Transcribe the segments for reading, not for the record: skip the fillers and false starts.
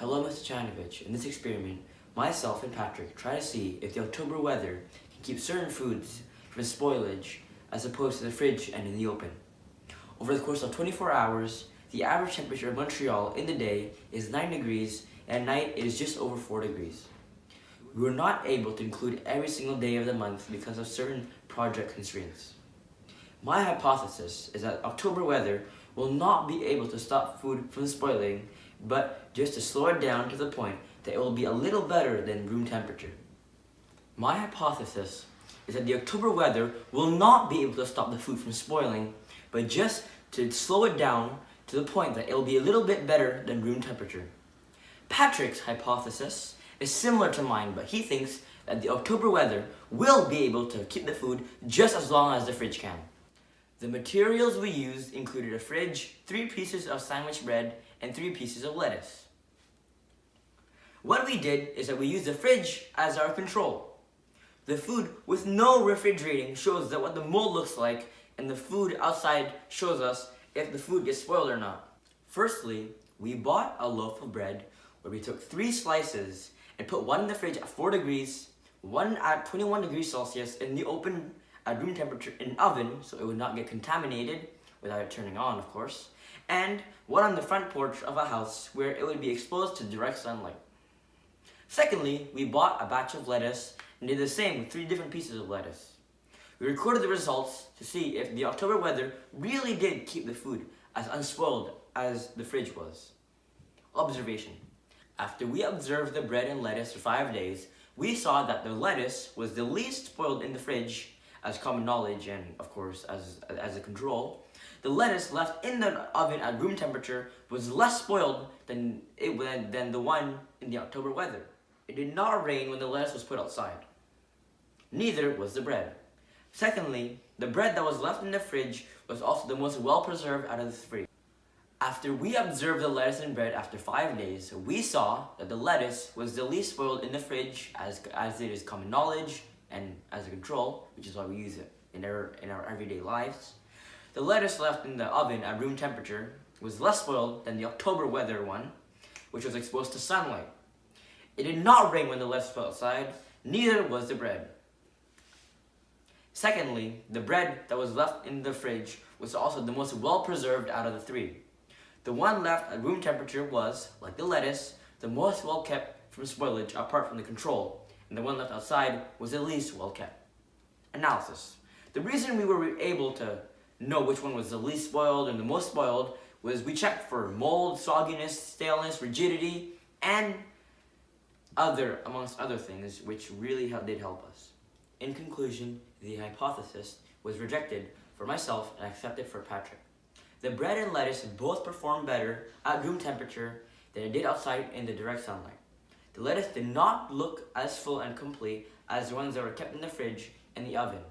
Hello, Mr. Chanovich. In this experiment, myself and Patrick try to see if the October weather can keep certain foods from spoilage as opposed to the fridge and in the open. Over the course of 24 hours, the average temperature of Montreal in the day is 9 degrees and at night it is just over 4 degrees. We were not able to include every single day of the month because of certain project constraints. My hypothesis is that October weather will not be able to stop food from spoiling, but just to slow it down to the point that it will be a little better than room temperature. My hypothesis is that the October weather will not be able to stop the food from spoiling, but just to slow it down to the point that it will be a little bit better than room temperature. Patrick's hypothesis is similar to mine, but he thinks that the October weather will be able to keep the food just as long as the fridge can. The materials we used included a fridge, 3 pieces of sandwich bread, and 3 pieces of lettuce. What we did is that we used the fridge as our control. The food with no refrigerating shows that what the mold looks like, and the food outside shows us if the food gets spoiled or not. Firstly, we bought a loaf of bread where we took 3 slices and put one in the fridge at 4 degrees, one at 21 degrees Celsius in the open at room temperature in an oven so it would not get contaminated without it turning on, of course, and one on the front porch of a house where it would be exposed to direct sunlight. Secondly, we bought a batch of lettuce and did the same with 3 different pieces of lettuce. We recorded the results to see if the October weather really did keep the food as unspoiled as the fridge was. Observation. After we observed the bread and lettuce for 5 days, we saw that the lettuce was the least spoiled in the fridge, as common knowledge and, of course, as a control. The lettuce left in the oven at room temperature was less spoiled than the one in the October weather. It did not rain when the lettuce was put outside. Neither was the bread. Secondly, the bread that was left in the fridge was also the most well-preserved out of the 3. After we observed the lettuce and bread after 5 days, we saw that the lettuce was the least spoiled in the fridge as it is common knowledge and as a control, which is why we use it in our everyday lives. The lettuce left in the oven at room temperature was less spoiled than the October weather one, which was exposed to sunlight. It did not rain when the lettuce was outside, neither was the bread. Secondly, the bread that was left in the fridge was also the most well-preserved out of the 3. The one left at room temperature was, like the lettuce, the most well-kept from spoilage apart from the control, and the one left outside was the least well-kept. Analysis. The reason we were able to know which one was the least spoiled and the most spoiled was we checked for mold, sogginess, staleness, rigidity, and amongst other things, which really did help us. In conclusion, the hypothesis was rejected for myself and accepted for Patrick. The bread and lettuce both performed better at room temperature than it did outside in the direct sunlight. The lettuce did not look as full and complete as the ones that were kept in the fridge and the oven.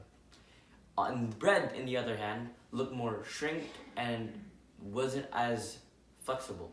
The bread, on the other hand, looked more shrinked and wasn't as flexible.